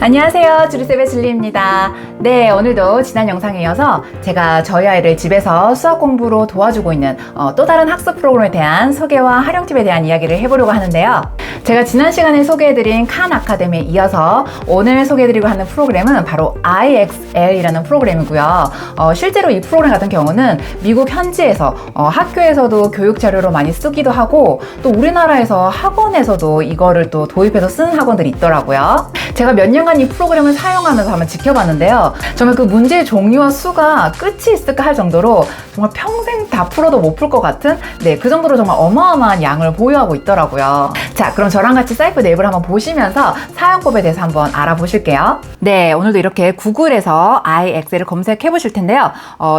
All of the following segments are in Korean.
안녕하세요, 주리쌤의 줄리입니다. 네, 오늘도 지난 영상에 이어서 제가 저희 아이를 집에서 수학 공부로 도와주고 있는 또 다른 학습 프로그램에 대한 소개와 활용 팁에 대한 이야기를 해보려고 하는데요. 제가 지난 시간에 소개해드린 칸 아카데미에 이어서 오늘 소개해드리고 하는 프로그램은 바로 IXL이라는 프로그램이고요. 실제로 이 프로그램 같은 경우는 미국 현지에서 학교에서도 교육 자료로 많이 쓰기도 하고, 또 우리나라에서 학원에서도 이거를 또 도입해서 쓰는 학원들이 있더라고요. 제가 몇 년간 이 프로그램을 사용하면서 한번 지켜봤는데요. 정말 그 문제의 종류와 수가 끝이 있을까 할 정도로 정말 평생 다 풀어도 못 풀 것 같은, 그 정도로 정말 어마어마한 양을 보유하고 있더라고요. 자, 그럼 저랑 같이 사이프 네이버를 한번 보시면서 사용법에 대해서 한번 알아보실게요. 네, 오늘도 이렇게 구글에서 IXL을 검색해 보실 텐데요.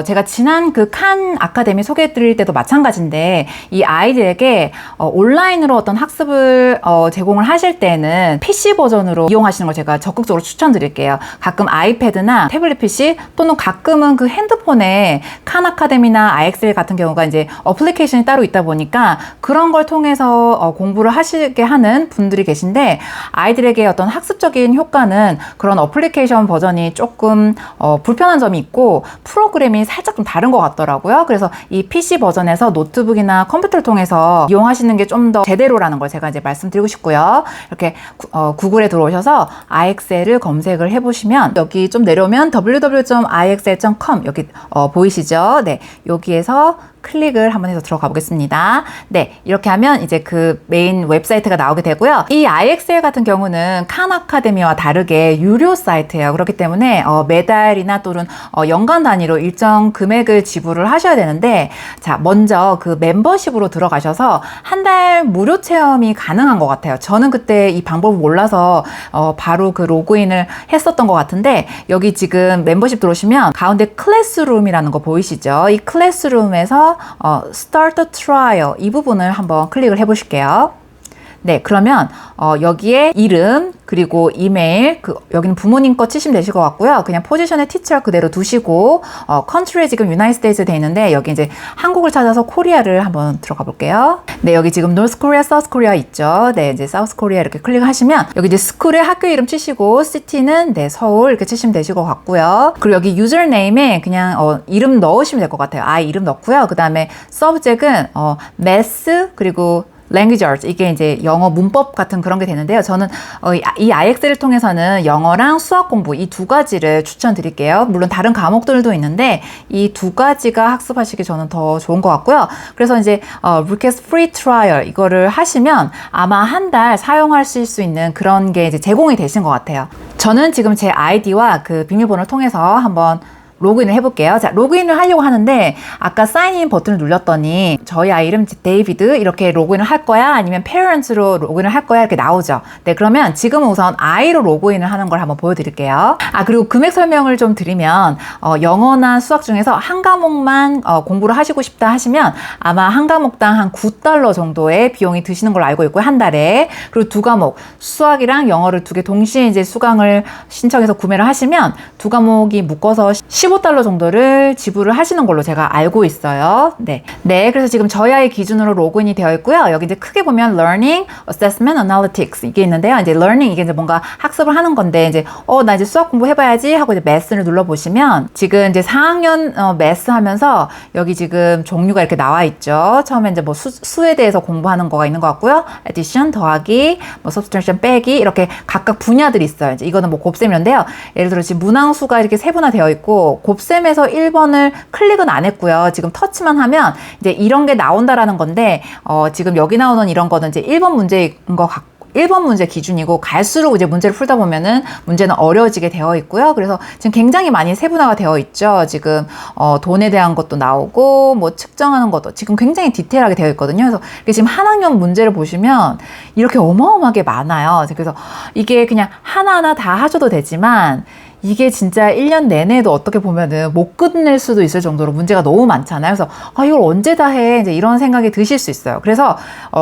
제가 지난 그 칸 아카데미 소개해 드릴 때도 마찬가지인데, 이 아이들에게 온라인으로 어떤 학습을 제공을 하실 때는 PC 버전으로 이용하시는 걸 제가 적극적으로 추천드릴게요. 가끔 아이패드나 태블릿 PC 또는 가끔은 그 핸드폰에 칸 아카데미나 IXL 같은 경우가 이제 어플리케이션이 따로 있다 보니까 그런 걸 통해서 공부를 하시게 하는 분들이 계신데, 아이들에게 어떤 학습적인 효과는 그런 어플리케이션 버전이 조금 불편한 점이 있고 프로그램이 살짝 좀 다른 것 같더라고요. 그래서 이 PC 버전에서 노트북이나 컴퓨터를 통해서 이용하시는 게 좀 더 제대로라는 걸 제가 이제 말씀드리고 싶고요. 이렇게 구글에 들어오셔서 IXL을 검색을 해보시면 여기 좀 내려오면 www.ixl.com 여기 보이시죠? 네, 여기에서 클릭을 한번 해서 들어가 보겠습니다. 네, 이렇게 하면 이제 그 메인 웹사이트가 나오게 되고요. 이 IXL 같은 경우는 칸 아카데미와 다르게 유료 사이트예요. 그렇기 때문에 매달이나 또는 연간 단위로 일정 금액을 지불을 하셔야 되는데, 자, 먼저 그 멤버십으로 들어가셔서 한 달 무료 체험이 가능한 것 같아요. 저는 그때 이 방법을 몰라서 바로 그 로그인을 했었던 것 같은데, 여기 지금 멤버십 들어오시면 가운데 클래스룸이라는 거 보이시죠? 이 클래스룸에서 Start a Trial 이 부분을 한번 클릭을 해 보실게요. 네, 그러면 여기에 이름 그리고 이메일, 여기는 부모님 거 치시면 되실 것 같고요. 그냥 포지션에 티처 그대로 두시고, 컨트리에 지금 유나이티드 스테이츠 돼 있는데 여기 이제 한국을 찾아서 코리아를 한번 들어가 볼게요. 네, 여기 지금 노스 코리아, 사우스 코리아 있죠. 네, 이제 사우스 코리아 이렇게 클릭하시면 여기 이제 스쿨의 학교 이름 치시고, 시티는 서울 이렇게 치시면 되실 것 같고요. 그리고 여기 유저네임에 그냥 이름 넣으시면 될 것 같아요. 아이 이름 넣고요. 그 다음에 서브젝트는 매스 그리고 language arts, 이게 이제 영어 문법 같은 그런 게 되는데요. 저는 이 IXL을 통해서는 영어랑 수학 공부 이 두 가지를 추천드릴게요. 물론 다른 과목들도 있는데 이 두 가지가 학습하시기 저는 더 좋은 것 같고요. 그래서 이제 request free trial 이거를 하시면 아마 한 달 사용하실 수 있는 그런 게 이제 제공이 되신 것 같아요. 저는 지금 제 아이디와 그 비밀번호를 통해서 한번 로그인을 해볼게요. 자, 로그인을 하려고 하는데 아까 사인인 버튼을 눌렀더니 저희 아이 이름 데이비드 이렇게 로그인을 할 거야? 아니면 페어런트로 로그인을 할 거야? 이렇게 나오죠. 네, 그러면 지금은 우선 아이로 로그인을 하는 걸 한번 보여드릴게요. 그리고 금액 설명을 좀 드리면 영어나 수학 중에서 한 과목만 공부를 하시고 싶다 하시면 아마 한 과목당 한 $9 정도의 비용이 드시는 걸로 알고 있고요. 한 달에. 그리고 두 과목, 수학이랑 영어를 두 개 동시에 이제 수강을 신청해서 구매를 하시면 두 과목이 묶어서 $15 정도를 지불을 하시는 걸로 제가 알고 있어요. 네. 그래서 지금 저희 아이 기준으로 로그인이 되어 있고요. 여기 이제 크게 보면 Learning, Assessment, Analytics 이게 있는데요. 이제 Learning 이게 이제 뭔가 학습을 하는 건데, 이제 나 이제 수학 공부해봐야지 하고 이제 Math를 눌러보시면 지금 이제 4학년 Math 하면서 여기 지금 종류가 이렇게 나와 있죠. 처음에 이제 뭐 수에 대해서 공부하는 거가 있는 것 같고요. Addition 더하기, 뭐 Subtraction 빼기 이렇게 각각 분야들이 있어요. 이제 이거는 뭐 곱셈인데요. 예를 들어 지금 문항수가 이렇게 세분화되어 있고, 곱셈에서 1번을 클릭은 안 했고요. 지금 터치만 하면 이제 이런 게 나온다라는 건데, 지금 여기 나오는 이런 거는 이제 1번 문제인 것 같고 1번 문제 기준이고, 갈수록 이제 문제를 풀다 보면은 문제는 어려워지게 되어 있고요. 그래서 지금 굉장히 많이 세분화가 되어 있죠. 지금 돈에 대한 것도 나오고 뭐 측정하는 것도 지금 굉장히 디테일하게 되어 있거든요. 그래서 이게 지금 한 학년 문제를 보시면 이렇게 어마어마하게 많아요. 그래서 이게 그냥 하나하나 다 하셔도 되지만 이게 진짜 1년 내내도 어떻게 보면은 못 끝낼 수도 있을 정도로 문제가 너무 많잖아요. 그래서 이걸 언제 다 해? 이제 이런 생각이 드실 수 있어요. 그래서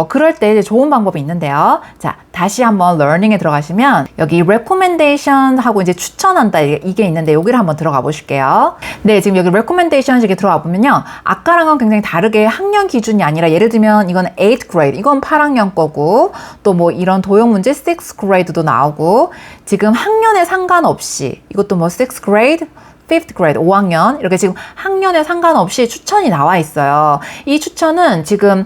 그럴 때 이제 좋은 방법이 있는데요. 자, 다시 한번 learning에 들어가시면 여기 recommendation 하고 이제 추천한다 이게 있는데 여기를 한번 들어가 보실게요. 네, 지금 여기 recommendation 이렇게 들어가 보면요. 아까랑은 굉장히 다르게 학년 기준이 아니라 예를 들면 이건 8th grade, 이건 8학년 거고 또 뭐 이런 도형 문제 6th grade도 나오고 지금 학년에 상관없이 이것도 뭐 6th grade, 5th grade, 5학년 이렇게 지금 학년에 상관없이 추천이 나와 있어요. 이 추천은 지금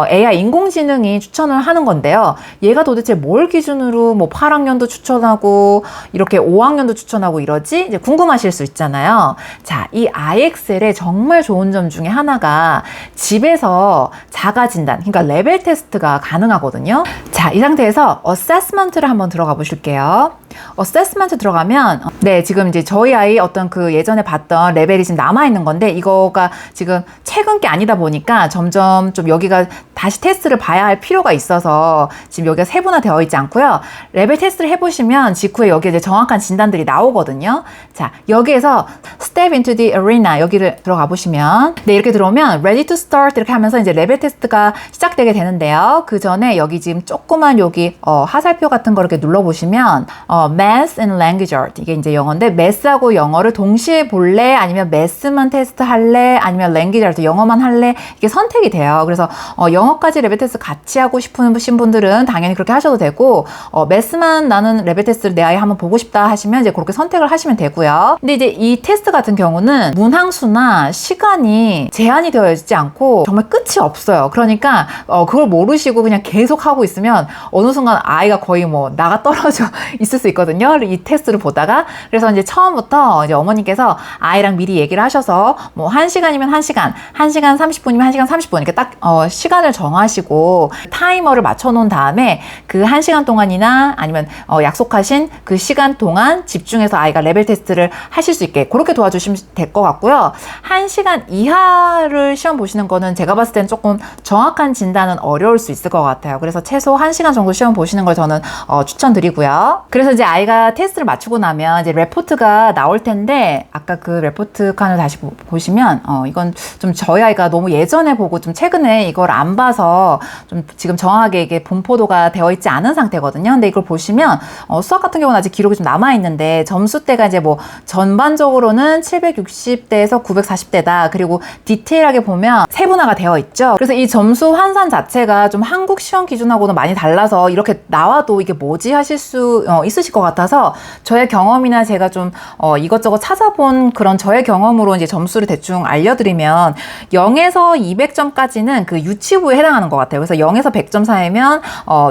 AI 인공지능이 추천을 하는 건데요. 얘가 도대체 뭘 기준으로 뭐 8학년도 추천하고 이렇게 5학년도 추천하고 이러지? 이제 궁금하실 수 있잖아요. 자, 이 IXL의 정말 좋은 점 중에 하나가 집에서 자가 진단, 그러니까 레벨 테스트가 가능하거든요. 자, 이 상태에서 어세스먼트를 한번 들어가 보실게요. 어세스먼트 들어가면 네, 지금 이제 저희 아이 어떤 그 예전에 봤던 레벨이 지금 남아있는 건데 이거가 지금 최근 게 아니다 보니까 점점 좀 여기가 다시 테스트를 봐야 할 필요가 있어서 지금 여기가 세분화되어 있지 않고요. 레벨 테스트를 해보시면 직후에 여기에 이제 정확한 진단들이 나오거든요. 자, 여기에서 Step into the arena 여기를 들어가 보시면 네, 이렇게 들어오면 Ready to start 이렇게 하면서 이제 레벨 테스트가 시작되게 되는데요. 그 전에 여기 지금 조그만 여기 하살표 같은 거 이렇게 눌러보시면 Math and Language Art 이게 이제 영어인데 Math하고 영어를 동시에 볼래? 아니면 Math만 테스트 할래? 아니면 Language Art 영어만 할래? 이게 선택이 돼요. 그래서 영어까지 레벨 테스트 같이 하고 싶으신 분들은 당연히 그렇게 하셔도 되고 Math만 나는 레벨 테스트를 내 아이 한번 보고 싶다 하시면 이제 그렇게 선택을 하시면 되고요. 근데 이제 이 테스트 같은 경우는 문항수나 시간이 제한이 되어 있지 않고 정말 끝이 없어요. 그러니까 그걸 모르시고 그냥 계속 하고 있으면 어느 순간 아이가 거의 뭐 나가 떨어져 있을 수 있거든요. 이 테스트를 보다가. 그래서 이제 처음부터 이제 어머니께서 아이랑 미리 얘기를 하셔서 뭐 1시간이면 1시간, 1시간 30분이면 1시간 30분 이렇게 딱 시간을 정하시고 타이머를 맞춰 놓은 다음에 그 1시간 동안이나 아니면 약속하신 그 시간 동안 집중해서 아이가 레벨 테스트를 하실 수 있게 그렇게 도와주시면 될 것 같고요. 1시간 이하를 시험 보시는 거는 제가 봤을 때는 조금 정확한 진단은 어려울 수 있을 것 같아요. 그래서 최소 1시간 정도 시험 보시는 걸 저는 추천드리고요. 그래서 이제 아이가 테스트를 마치고 나면 이제 레포트가 나올 텐데 아까 그 레포트 칸을 다시 보시면 이건 좀 저희 아이가 너무 예전에 보고 좀 최근에 이걸 안 봐서 좀 지금 정확하게 이게 분포도가 되어 있지 않은 상태거든요. 근데 이걸 보시면 수학 같은 경우는 아직 기록이 좀 남아 있는데 점수대가 이제 뭐 전반적으로는 760대에서 940대다. 그리고 디테일하게 보면 세분화가 되어 있죠. 그래서 이 점수 환산 자체가 좀 한국 시험 기준하고는 많이 달라서 이렇게 나와도 이게 뭐지 하실 수 있으실 것 같아서 저의 경험이나 제가 좀 이것저것 찾아본 그런 저의 경험으로 이제 점수를 대충 알려드리면 0에서 200점까지는 그 유치부에 해당하는 것 같아요. 그래서 0에서 100점 사이면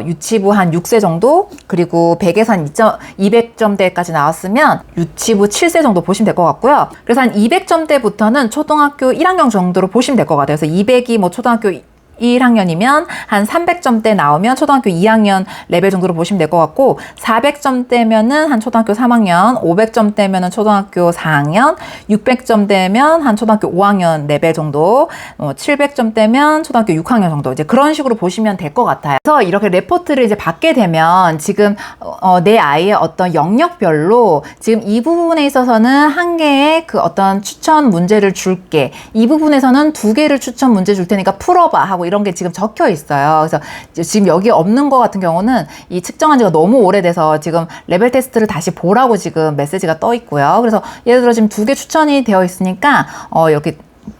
유치부 한 6세 정도, 그리고 100에서 한 200점대까지 나왔으면 유치부 7세 정도 보시면 될 것 같고요. 그래서 한 200점대부터는 초등학교 1학년 정도로 보시면 될 것 같아요. 그래서 200이 뭐 초등학교 1학년이면 한 300점대 나오면 초등학교 2학년 레벨 정도로 보시면 될 것 같고 400점대면은 한 초등학교 3학년, 500점대면은 초등학교 4학년, 600점대면 한 초등학교 5학년 레벨 정도, 700점대면 초등학교 6학년 정도 이제 그런 식으로 보시면 될 것 같아요. 그래서 이렇게 레포트를 이제 받게 되면 지금 내 아이의 어떤 영역별로 지금 이 부분에 있어서는 한 개의 그 어떤 추천 문제를 줄게, 이 부분에서는 2개를 추천 문제 줄 테니까 풀어봐 하고 이런 게 지금 적혀 있어요. 그래서 지금 여기 없는 거 같은 경우는 이 측정한 지가 너무 오래돼서 지금 레벨 테스트를 다시 보라고 지금 메시지가 떠 있고요. 그래서 예를 들어 지금 2개 추천이 되어 있으니까 이렇게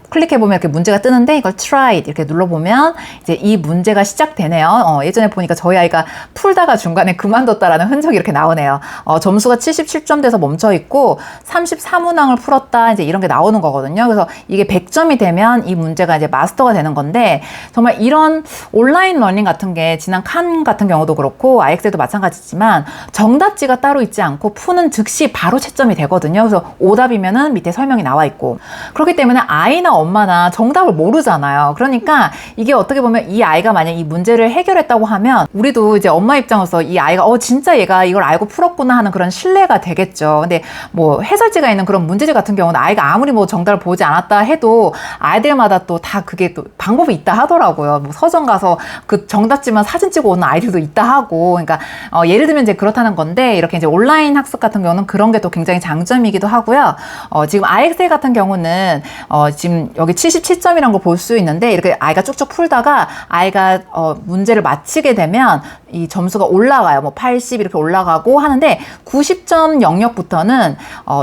클릭해보면 이렇게 문제가 뜨는데 이걸 try 이렇게 눌러보면 이제 이 문제가 시작되네요. 예전에 보니까 저희 아이가 풀다가 중간에 그만뒀다라는 흔적이 이렇게 나오네요. 점수가 77점 돼서 멈춰있고 34문항을 풀었다 이제 이런 게 나오는 거거든요. 그래서 이게 100점이 되면 이 문제가 이제 마스터가 되는 건데 정말 이런 온라인 러닝 같은 게 지난 칸 같은 경우도 그렇고 IX에도 마찬가지지만 정답지가 따로 있지 않고 푸는 즉시 바로 채점이 되거든요. 그래서 오답이면은 밑에 설명이 나와 있고 그렇기 때문에 아이나 엄마나 정답을 모르잖아요. 그러니까 이게 어떻게 보면 이 아이가 만약 이 문제를 해결했다고 하면 우리도 이제 엄마 입장으로서 이 아이가 진짜 얘가 이걸 알고 풀었구나 하는 그런 신뢰가 되겠죠. 근데 뭐 해설지가 있는 그런 문제집 같은 경우는 아이가 아무리 뭐 정답을 보지 않았다 해도 아이들마다 또 다 그게 또 방법이 있다 하더라고요. 뭐 서점 가서 그 정답지만 사진 찍어 오는 아이들도 있다 하고. 그러니까 예를 들면 이제 그렇다는 건데, 이렇게 이제 온라인 학습 같은 경우는 그런 게 또 굉장히 장점이기도 하고요. 지금 IXL 같은 경우는 지금 여기 77점이라는 걸 볼 수 있는데, 이렇게 아이가 쭉쭉 풀다가 아이가 문제를 마치게 되면 이 점수가 올라가요. 뭐 80 이렇게 올라가고 하는데, 90점 영역부터는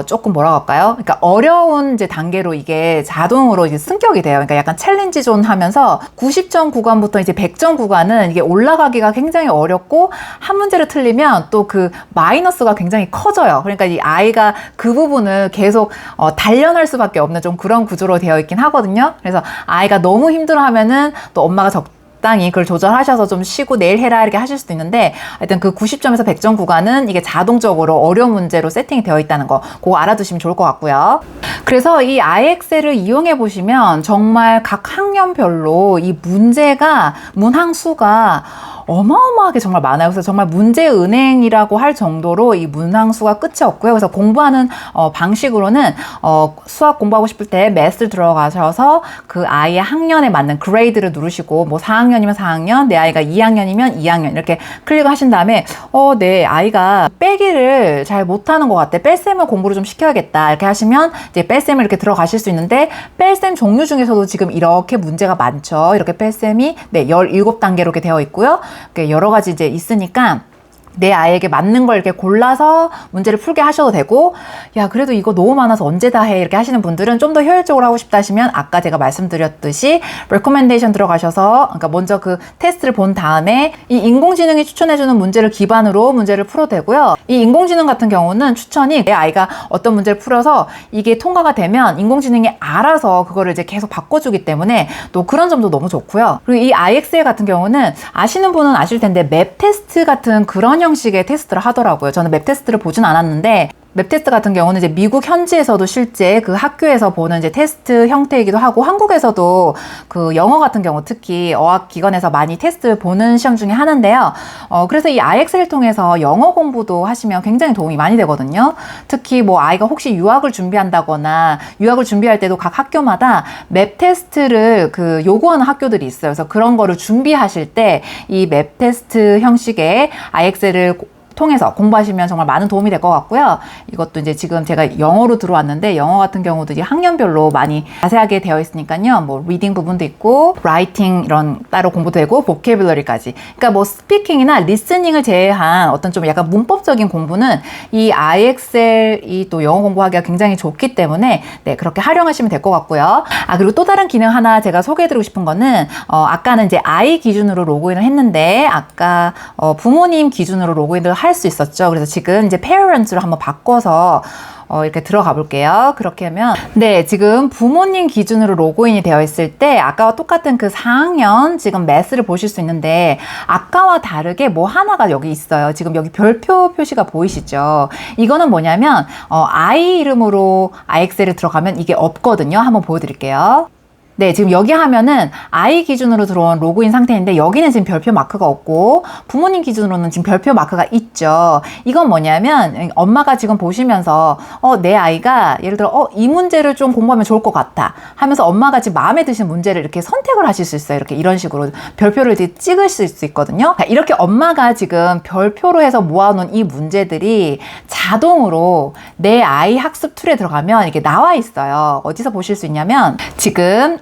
조금 뭐라고 할까요? 그러니까 어려운 이제 단계로 이게 자동으로 이제 승격이 돼요. 그러니까 약간 챌린지 존 하면서 90점 구간부터 이제 100점 구간은 이게 올라가기가 굉장히 어렵고, 한 문제를 틀리면 또 그 마이너스가 굉장히 커져요. 그러니까 이 아이가 그 부분을 계속 단련할 수밖에 없는 좀 그런 구조로 되어 있긴 하거든요. 그래서 아이가 너무 힘들어하면은 또 엄마가 적당히 그걸 조절하셔서 좀 쉬고 내일 해라 이렇게 하실 수도 있는데, 하여튼 그 90점에서 100점 구간은 이게 자동적으로 어려운 문제로 세팅이 되어 있다는 거, 그거 알아두시면 좋을 것 같고요. 그래서 이 IXL을 이용해 보시면 정말 각 학년별로 이 문제가 문항수가 어마어마하게 정말 많아요. 그래서 정말 문제은행이라고 할 정도로 이 문항수가 끝이 없고요. 그래서 공부하는 방식으로는 수학 공부하고 싶을 때 매스를 들어가셔서 그 아이의 학년에 맞는 그레이드를 누르시고, 뭐 4학년이면 4학년, 내 아이가 2학년이면 2학년 이렇게 클릭하신 다음에 내 아이가 빼기를 잘 못하는 것 같아, 뺄셈을 공부를 좀 시켜야겠다 이렇게 하시면 이제 뺄셈을 이렇게 들어가실 수 있는데, 뺄셈 종류 중에서도 지금 이렇게 문제가 많죠. 이렇게 뺄셈이 17단계로 이렇게 되어 있고요. 여러 가지 이제 있으니까 내 아이에게 맞는 걸 이렇게 골라서 문제를 풀게 하셔도 되고, 야 그래도 이거 너무 많아서 언제 다 해 이렇게 하시는 분들은 좀 더 효율적으로 하고 싶다 하시면 아까 제가 말씀드렸듯이 recommendation 들어가셔서, 그러니까 먼저 그 테스트를 본 다음에 이 인공지능이 추천해주는 문제를 기반으로 문제를 풀어도 되고요. 이 인공지능 같은 경우는 추천이 내 아이가 어떤 문제를 풀어서 이게 통과가 되면 인공지능이 알아서 그거를 이제 계속 바꿔주기 때문에 또 그런 점도 너무 좋고요. 그리고 이 IXL 같은 경우는 아시는 분은 아실 텐데 맵 테스트 같은 그런 형식의 테스트를 하더라고요. 저는 맵 테스트를 보진 않았는데, 맵 테스트 같은 경우는 이제 미국 현지에서도 실제 그 학교에서 보는 이제 테스트 형태이기도 하고, 한국에서도 그 영어 같은 경우 특히 어학기관에서 많이 테스트 보는 시험 중에 하나인데요. 그래서 이 IX를 통해서 영어 공부도 하시면 굉장히 도움이 많이 되거든요. 특히 뭐 아이가 혹시 유학을 준비한다거나, 유학을 준비할 때도 각 학교마다 맵 테스트를 그 요구하는 학교들이 있어요. 그래서 그런 거를 준비하실 때 이 맵 테스트 형식의 IX를 통해서 공부하시면 정말 많은 도움이 될 것 같고요. 이것도 이제 지금 제가 영어로 들어왔는데, 영어 같은 경우도 이제 학년별로 많이 자세하게 되어 있으니까요. 뭐 리딩 부분도 있고, 라이팅 이런 따로 공부도 되고, 보캐블러리까지. 그러니까 뭐 스피킹이나 리스닝을 제외한 어떤 좀 약간 문법적인 공부는 이 IXL이 또 영어 공부하기가 굉장히 좋기 때문에 그렇게 활용하시면 될 것 같고요. 그리고 또 다른 기능 하나 제가 소개해드리고 싶은 거는, 아까는 이제 아이 기준으로 로그인을 했는데, 아까 부모님 기준으로 로그인을 할 수 있었죠. 그래서 지금 이제 parents로 한번 바꿔서 이렇게 들어가 볼게요. 그렇게 하면 지금 부모님 기준으로 로그인이 되어 있을 때 아까와 똑같은 그 4학년 지금 매스를 보실 수 있는데, 아까와 다르게 뭐 하나가 여기 있어요. 지금 여기 별표 표시가 보이시죠? 이거는 뭐냐면 아이 이름으로 IXL에 들어가면 이게 없거든요. 한번 보여드릴게요. 지금 여기 하면은 아이 기준으로 들어온 로그인 상태인데, 여기는 지금 별표 마크가 없고 부모님 기준으로는 지금 별표 마크가 있죠. 이건 뭐냐면 엄마가 지금 보시면서 내 아이가 예를 들어 이 문제를 좀 공부하면 좋을 것 같아 하면서 엄마가 지금 마음에 드시는 문제를 이렇게 선택을 하실 수 있어요. 이런 식으로 별표를 이제 찍으실 수 있거든요. 이렇게 엄마가 지금 별표로 해서 모아놓은 이 문제들이 자동으로 내 아이 학습 툴에 들어가면 이게 나와 있어요. 어디서 보실 수 있냐면, 지금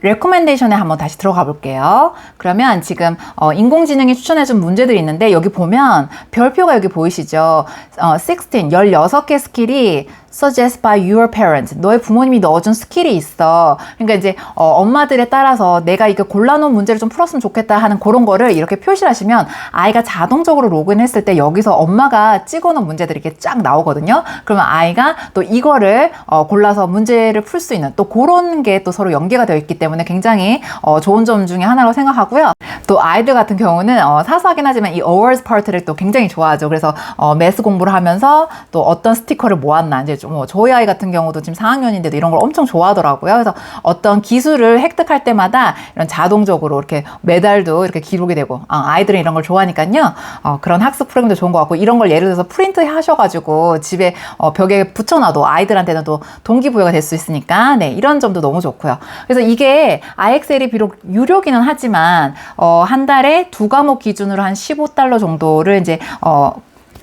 레코멘데이션에 한번 다시 들어가 볼게요. 그러면 지금 인공지능이 추천해준 문제들이 있는데, 여기 보면 별표가 여기 보이시죠? 16개 스킬이 suggest by your parents. 너의 부모님이 넣어준 스킬이 있어. 그러니까 이제 엄마들에 따라서 내가 이거 골라놓은 문제를 좀 풀었으면 좋겠다 하는 그런 거를 이렇게 표시를 하시면 아이가 자동적으로 로그인했을 때 여기서 엄마가 찍어놓은 문제들이 이렇게 쫙 나오거든요. 그러면 아이가 또 이거를 골라서 문제를 풀 수 있는 또 그런 게 또 서로 연계가 되어 있기 때문에 굉장히 좋은 점 중에 하나라고 생각하고요. 또 아이들 같은 경우는 사소하긴 하지만 이 awards 파트를 또 굉장히 좋아하죠. 그래서 매스 공부를 하면서 또 어떤 스티커를 모았나, 이제 좀 저희 아이 같은 경우도 지금 4학년인데도 이런 걸 엄청 좋아하더라고요. 그래서 어떤 기술을 획득할 때마다 이런 자동적으로 이렇게 메달도 이렇게 기록이 되고 아이들은 이런 걸 좋아하니까요. 그런 학습 프로그램도 좋은 것 같고 이런 걸 예를 들어서 프린트 하셔가지고 집에 벽에 붙여놔도 아이들한테는 또 동기부여가 될 수 있으니까 네, 이런 점도 너무 좋고요. 그래서 이게 IXL이 비록 유료기는 하지만 한 달에 2과목 기준으로 한 $15 정도를 이제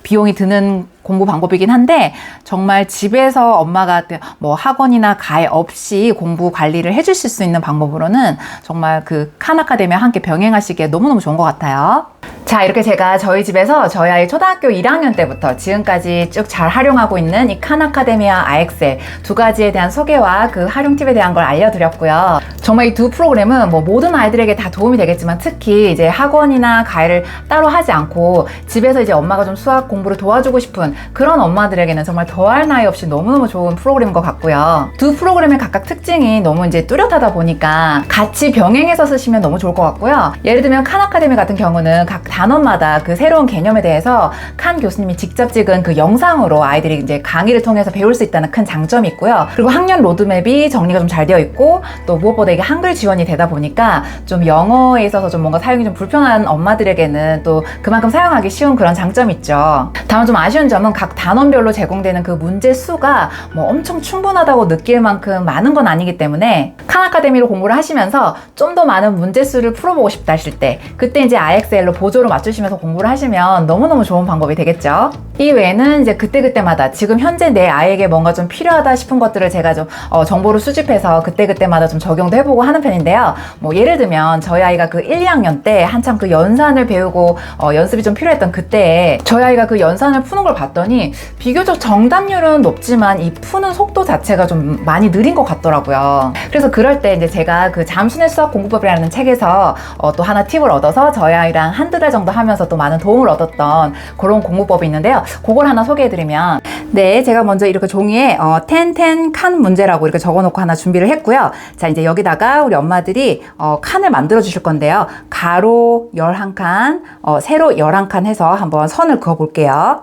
비용이 드는 공부 방법이긴 한데 정말 집에서 엄마가 뭐 학원이나 가해 없이 공부 관리를 해주실 수 있는 방법으로는 정말 그 칸 아카데미와 함께 병행하시기에 너무너무 좋은 것 같아요. 자, 이렇게 제가 저희 집에서 저희 아이 초등학교 1학년 때부터 지금까지 쭉 잘 활용하고 있는 이 칸 아카데미와 IXL 두 가지에 대한 소개와 그 활용 팁에 대한 걸 알려드렸고요. 정말 이 두 프로그램은 뭐 모든 아이들에게 다 도움이 되겠지만 특히 이제 학원이나 가해를 따로 하지 않고 집에서 이제 엄마가 좀 수학 공부를 도와주고 싶은 그런 엄마들에게는 정말 더할 나위 없이 너무너무 좋은 프로그램인 것 같고요. 두 프로그램의 각각 특징이 너무 이제 뚜렷하다 보니까 같이 병행해서 쓰시면 너무 좋을 것 같고요. 예를 들면 칸 아카데미 같은 경우는 각 단원마다 그 새로운 개념에 대해서 칸 교수님이 직접 찍은 그 영상으로 아이들이 이제 강의를 통해서 배울 수 있다는 큰 장점이 있고요. 그리고 학년 로드맵이 정리가 좀 잘 되어 있고 또 무엇보다 이게 한글 지원이 되다 보니까 좀 영어에 있어서 좀 뭔가 사용이 좀 불편한 엄마들에게는 또 그만큼 사용하기 쉬운 그런 장점이 있죠. 다만 좀 아쉬운 점은 각 단원별로 제공되는 그 문제 수가 뭐 엄청 충분하다고 느낄 만큼 많은 건 아니기 때문에 칸 아카데미로 공부를 하시면서 좀 더 많은 문제 수를 풀어보고 싶다 하실 때 그때 이제 IXL로 보조로 맞추시면서 공부를 하시면 너무너무 좋은 방법이 되겠죠. 이 외에는 이제 그때그때마다 지금 현재 내 아이에게 뭔가 좀 필요하다 싶은 것들을 제가 좀 정보를 수집해서 그때그때마다 좀 적용도 해보고 하는 편인데요. 뭐 예를 들면 저희 아이가 그 1, 2학년 때 한참 그 연산을 배우고 연습이 좀 필요했던 그때에 저희 아이가 그 연산을 푸는 걸 봤더니 비교적 정답률은 높지만 이 푸는 속도 자체가 좀 많이 느린 것 같더라고요. 그래서 그럴 때 이제 제가 그 잠수의 수학 공부법이라는 책에서 또 하나 팁을 얻어서 저희 아이랑 한두 달 정도 하면서 또 많은 도움을 얻었던 그런 공부법이 있는데요. 그걸 하나 소개해드리면 네, 제가 먼저 이렇게 종이에 10, 칸 문제라고 이렇게 적어놓고 하나 준비를 했고요. 자, 이제 여기다가 우리 엄마들이 칸을 만들어 주실 건데요. 가로 11칸, 세로 11칸 해서 한번 선을 그어 볼게요.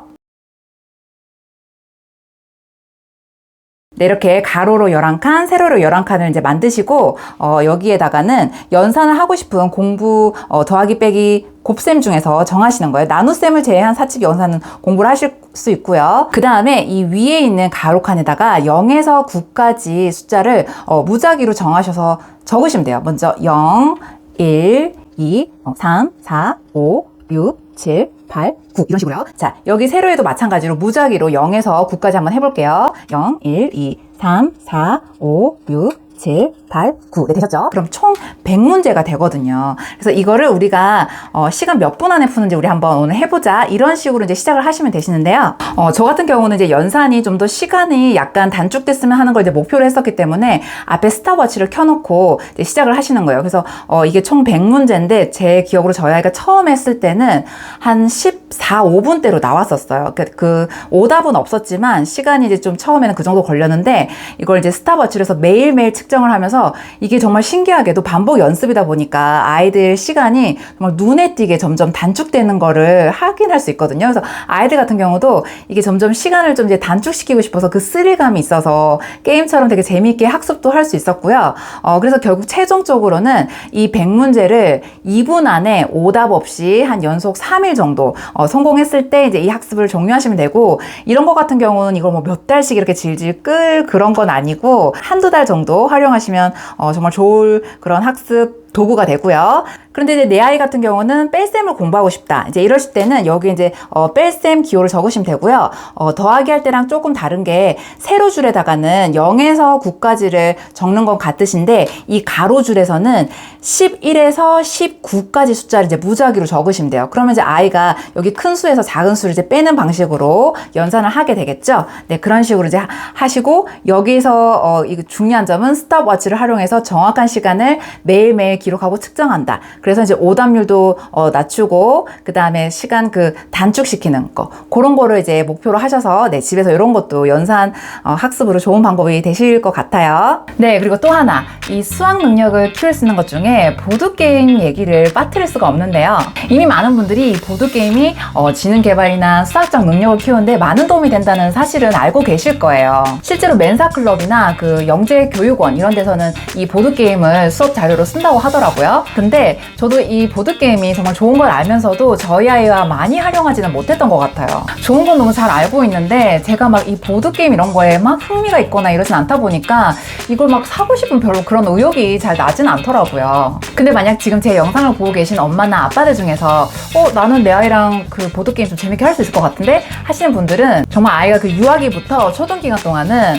네, 이렇게 가로로 11칸, 세로로 11칸을 이제 만드시고 여기에다가는 연산을 하고 싶은 공부 더하기 빼기 곱셈 중에서 정하시는 거예요. 나눗셈을 제외한 사칙 연산은 공부를 하실 수 있고요. 그 다음에 이 위에 있는 가로칸에다가 0에서 9까지 숫자를 무작위로 정하셔서 적으시면 돼요. 먼저 0, 1, 2, 3, 4, 5, 6, 7, 8, 9 이런 식으로요. 자, 여기 세로에도 마찬가지로 무작위로 0에서 9까지 한번 해볼게요. 0, 1, 2, 3, 4, 5, 6, 7, 8, 9. 네, 되셨죠? 그럼 총 100문제가 되거든요. 그래서 이거를 우리가 시간 몇 분 안에 푸는지 우리 한번 오늘 해보자. 이런 식으로 이제 시작을 하시면 되시는데요. 저 같은 경우는 이제 연산이 좀 더 시간이 약간 단축됐으면 하는 걸 이제 목표로 했었기 때문에 앞에 스탑워치를 켜놓고 이제 시작을 하시는 거예요. 그래서 이게 총 100문제인데 제 기억으로 저희 아이가 처음 했을 때는 한 14, 5분대로 나왔었어요. 그 오답은 없었지만 시간이 이제 좀 처음에는 그 정도 걸렸는데 이걸 이제 스탑워치를 해서 매일매일 측정을 하면서 이게 정말 신기하게도 반복 연습이다 보니까 아이들 시간이 정말 눈에 띄게 점점 단축되는 거를 확인할 수 있거든요. 그래서 아이들 같은 경우도 이게 점점 시간을 좀 이제 단축시키고 싶어서 그 스릴감이 있어서 게임처럼 되게 재미있게 학습도 할 수 있었고요. 그래서 결국 최종적으로는 이 100문제를 2분 안에 오답 없이 한 연속 3일 정도 성공했을 때 이제 이 학습을 종료하시면 되고 이런 거 같은 경우는 이걸 뭐 몇 달씩 이렇게 질질 끌 그런 건 아니고 한두 달 정도 활용하시면 정말 좋을 그런 학습 도구가 되고요. 그런데 이제 내 아이 같은 경우는 뺄셈을 공부하고 싶다. 이제 이러실 때는 여기 이제 뺄셈 기호를 적으시면 되고요. 더하기 할 때랑 조금 다른 게 세로줄에다가는 0에서 9까지를 적는 건 같으신데 이 가로줄에서는 11에서 19까지 숫자를 이제 무작위로 적으시면 돼요. 그러면 이제 아이가 여기 큰 수에서 작은 수를 이제 빼는 방식으로 연산을 하게 되겠죠. 네, 그런 식으로 이제 하시고 여기서 이 중요한 점은 스탑워치를 활용해서 정확한 시간을 매일매일 기록하고 측정한다. 그래서 이제 오답률도 낮추고 그 다음에 시간 단축시키는 거 그런 거를 이제 목표로 하셔서 네, 집에서 이런 것도 연산 학습으로 좋은 방법이 되실 것 같아요. 네, 그리고 또 하나 이 수학 능력을 키울 수 있는 것 중에 보드게임 얘기를 빠뜨릴 수가 없는데요. 이미 많은 분들이 보드게임이 지능 개발이나 수학적 능력을 키우는데 많은 도움이 된다는 사실은 알고 계실 거예요. 실제로 멘사 클럽이나 그 영재 교육원 이런 데서는 이 보드게임을 수업 자료로 쓴다고 하더라고요. 근데 저도 이 보드게임이 정말 좋은 걸 알면서도 저희 아이와 많이 활용하지는 못했던 것 같아요. 좋은 건 너무 잘 알고 있는데 제가 막 이 보드게임 이런 거에 막 흥미가 있거나 이러진 않다 보니까 이걸 막 사고 싶은 별로 그런 의욕이 잘 나진 않더라고요. 근데 만약 지금 제 영상을 보고 계신 엄마나 아빠들 중에서 나는 내 아이랑 그 보드게임 좀 재밌게 할 수 있을 것 같은데 하시는 분들은 정말 아이가 그 유아기부터 초등기간 동안은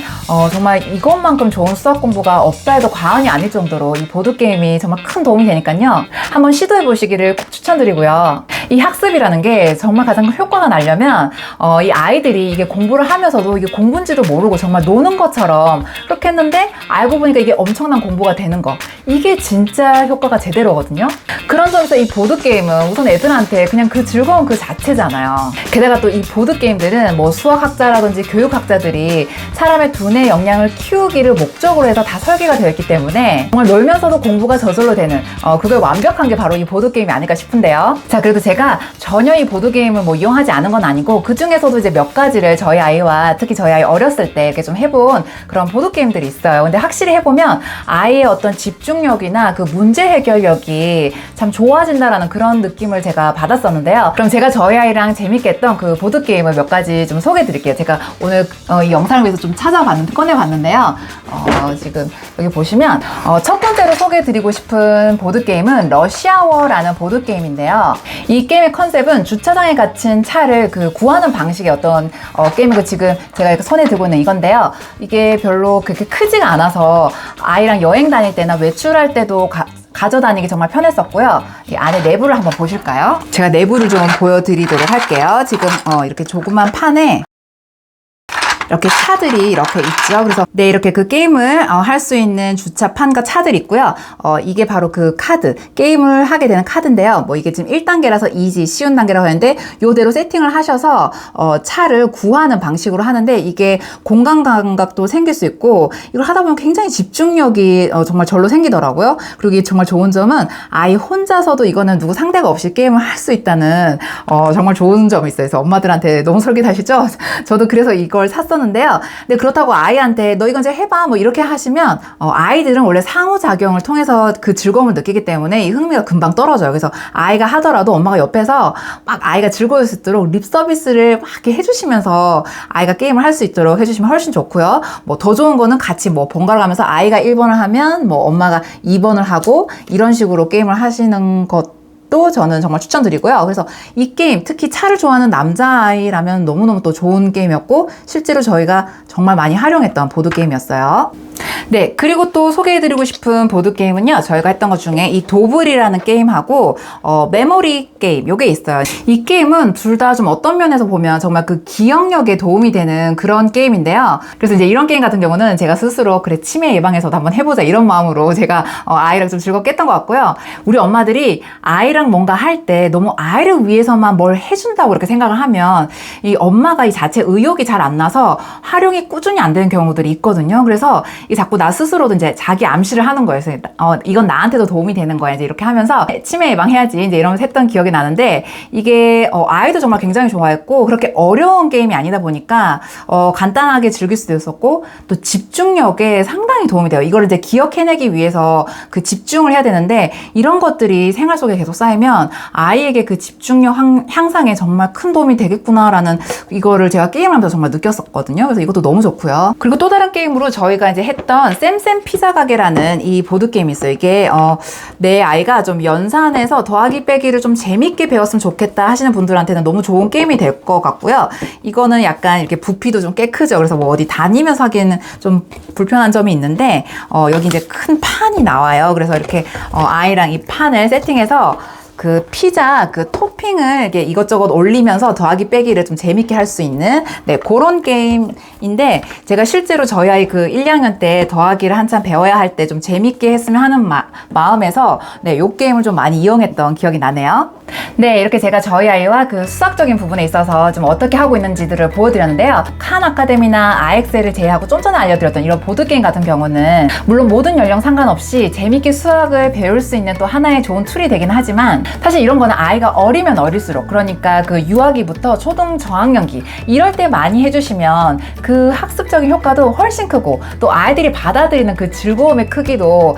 정말 이것만큼 좋은 수학 공부가 없다 해도 과언이 아닐 정도로 이 보드게임이 정말 큰 도움이 되니까요. 한번 시도해 보시기를 꼭 추천드리고요. 이 학습이라는 게 정말 가장 효과가 나려면 이 아이들이 이게 공부를 하면서도 이게 공부인지도 모르고 정말 노는 것처럼 그렇게 했는데 알고 보니까 이게 엄청난 공부가 되는 거 이게 진짜 효과가 제대로거든요. 그런 점에서 이 보드게임은 우선 애들한테 그냥 그 즐거운 그 자체잖아요. 게다가 또 이 보드게임들은 뭐 수학학자라든지 교육학자들이 사람의 두뇌 역량을 키우기를 목적으로 해서 다 설계가 되어 있기 때문에 정말 놀면서도 공부가 저절로 되는 그걸 완벽한 게 바로 이 보드게임이 아닐까 싶은데요. 자, 그래도 제가 전혀 이 보드게임을 뭐 이용하지 않은 건 아니고 그 중에서도 이제 몇 가지를 저희 아이와 특히 저희 아이 어렸을 때 이렇게 좀 해본 그런 보드게임들이 있어요. 근데 확실히 해보면 아이의 어떤 집중력이나 그 문제 해결력이 참 좋아진다라는 그런 느낌을 제가 받았었는데요. 그럼 제가 저희 아이랑 재밌게 했던 그 보드게임을 몇 가지 좀 소개해 드릴게요. 제가 오늘 이 영상을 위해서 좀 꺼내봤는데요. 지금 여기 보시면 첫 번째로 소개해 드리고 싶은 보드게임은 러시아워라는 보드게임인데요. 이 게임의 컨셉은 주차장에 갇힌 차를 구하는 방식의 어떤 게임이고 지금 제가 이렇게 손에 들고 있는 이건데요. 이게 별로 그렇게 크지가 않아서 아이랑 여행 다닐 때나 외출할 때도 가져다니기 정말 편했었고요. 이 안에 내부를 한번 보실까요? 제가 내부를 좀 보여드리도록 할게요. 지금 이렇게 조그만 판에 이렇게 차들이 이렇게 있죠. 그래서 네, 이렇게 그 게임을 할 수 있는 주차판과 차들이 있고요. 이게 바로 그 카드, 게임을 하게 되는 카드인데요. 뭐 이게 지금 1단계라서 이지, 쉬운 단계라고 하는데 요대로 세팅을 하셔서 차를 구하는 방식으로 하는데 이게 공간 감각도 생길 수 있고 이걸 하다 보면 굉장히 집중력이 정말 절로 생기더라고요. 그리고 이게 정말 좋은 점은 아이 혼자서도 이거는 누구 상대가 없이 게임을 할 수 있다는 정말 좋은 점이 있어요. 그래서 엄마들한테 너무 솔깃하시죠? 저도 그래서 이걸 샀었는데요. 근데 그렇다고 아이한테 너 이건 이제 해봐 뭐 이렇게 하시면 아이들은 원래 상호작용을 통해서 그 즐거움을 느끼기 때문에 이 흥미가 금방 떨어져요. 그래서 아이가 하더라도 엄마가 옆에서 막 아이가 즐거울 수 있도록 립 서비스를 막 이렇게 해주시면서 아이가 게임을 할 수 있도록 해주시면 훨씬 좋고요. 뭐 더 좋은 거는 같이 뭐 번갈아 가면서 아이가 1번을 하면 뭐 엄마가 2번을 하고 이런 식으로 게임을 하시는 것도 저는 정말 추천드리고요. 그래서 이 게임 특히 차를 좋아하는 남자아이라면 너무너무 또 좋은 게임이었고 실제로 저희가 정말 많이 활용했던 보드게임이었어요. 네, 그리고 또 소개해드리고 싶은 보드게임은요, 저희가 했던 것 중에 이 도블이라는 게임하고 메모리 게임 요게 있어요. 이 게임은 둘 다 좀 어떤 면에서 보면 정말 그 기억력에 도움이 되는 그런 게임인데요. 그래서 이제 이런 게임 같은 경우는 제가 스스로 그래 치매 예방에서도 한번 해보자 이런 마음으로 제가 아이랑 좀 즐겁게 했던 것 같고요. 우리 엄마들이 아이랑 뭔가 할 때 너무 아이를 위해서만 뭘 해준다고 이렇게 생각을 하면 이 엄마가 이 자체 의욕이 잘 안 나서 활용이 꾸준히 안 되는 경우들이 있거든요. 그래서 이 자꾸 나 스스로도 이제 자기 암시를 하는 거예요. 그래서 이건 나한테도 도움이 되는 거야. 이제 이렇게 하면서 치매 예방해야지 이제 이러면서 했던 기억이 나는데 이게 아이도 정말 굉장히 좋아했고 그렇게 어려운 게임이 아니다 보니까 간단하게 즐길 수도 있었고 또 집중력에 상당히 도움이 돼요. 이걸 이제 기억해내기 위해서 그 집중을 해야 되는데 이런 것들이 생활 속에 계속 쌓이면 아이에게 그 집중력 향상에 정말 큰 도움이 되겠구나라는 이거를 제가 게임을 하면서 정말 느꼈었거든요. 그래서 이것도 너무 좋고요. 그리고 또 다른 게임으로 저희가 이제 했던 쌤쌤 피자 가게라는 이 보드게임이 있어요. 이게 내 아이가 좀 연산해서 더하기 빼기를 좀 재밌게 배웠으면 좋겠다 하시는 분들한테는 너무 좋은 게임이 될 것 같고요. 이거는 약간 이렇게 부피도 좀 꽤 크죠. 그래서 뭐 어디 다니면서 하기에는 좀 불편한 점이 있는데 여기 이제 큰 판이 나와요. 그래서 이렇게 아이랑 이 판을 세팅해서 그 피자 그 토핑을 이렇게 이것저것 올리면서 더하기 빼기를 좀 재밌게 할 수 있는 네, 그런 게임인데 제가 실제로 저희 아이 그 1, 2학년 때 더하기를 한참 배워야 할 때 좀 재밌게 했으면 하는 마음에서 네, 요 게임을 좀 많이 이용했던 기억이 나네요. 네, 이렇게 제가 저희 아이와 그 수학적인 부분에 있어서 좀 어떻게 하고 있는지들을 보여드렸는데요. 칸 아카데미나 아엑셀을 제외하고 좀 전에 알려드렸던 이런 보드게임 같은 경우는 물론 모든 연령 상관없이 재밌게 수학을 배울 수 있는 또 하나의 좋은 툴이 되긴 하지만 사실 이런 거는 아이가 어리면 어릴수록 그러니까 그 유아기부터 초등 저학년기 이럴 때 많이 해주시면 그 학습적인 효과도 훨씬 크고 또 아이들이 받아들이는 그 즐거움의 크기도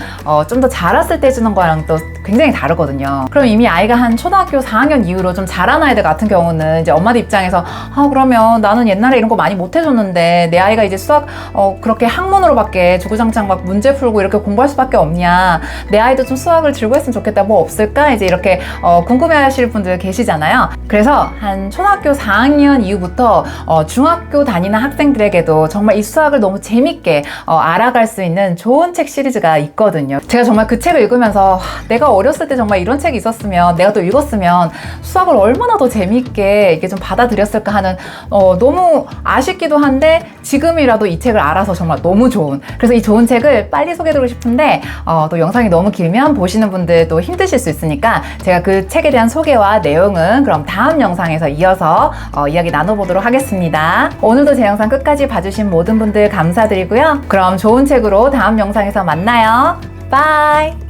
좀 더 자랐을 때 해주는 거랑 또 굉장히 다르거든요. 그럼 이미 아이가 한 초등학교 4학년 이후로 좀 자란 아이들 같은 경우는 이제 엄마들 입장에서 그러면 나는 옛날에 이런 거 많이 못 해줬는데 내 아이가 이제 수학 그렇게 학문으로밖에 주구장창 막 문제 풀고 이렇게 공부할 수밖에 없냐, 내 아이도 좀 수학을 즐거워했으면 좋겠다, 뭐 없을까 이제 이렇게 궁금해하실 분들 계시잖아요. 그래서 한 초등학교 4학년 이후부터 중학교 다니는 학생들에게도 정말 이 수학을 너무 재밌게 알아갈 수 있는 좋은 책 시리즈가 있거든요. 제가 정말 그 책을 읽으면서 내가 어렸을 때 정말 이런 책이 있었으면, 내가 또 읽었으면 수학을 얼마나 더 재밌게 이게 좀 받아들였을까 하는 너무 아쉽기도 한데 지금이라도 이 책을 알아서 정말 너무 좋은, 그래서 이 좋은 책을 빨리 소개해드리고 싶은데 또 영상이 너무 길면 보시는 분들도 힘드실 수 있으니까 제가 그 책에 대한 소개와 내용은 그럼 다음 영상에서 이어서 이야기 나눠보도록 하겠습니다. 오늘도 제 영상 끝까지 봐주신 모든 분들 감사드리고요. 그럼 좋은 책으로 다음 영상에서 만나요. 바이!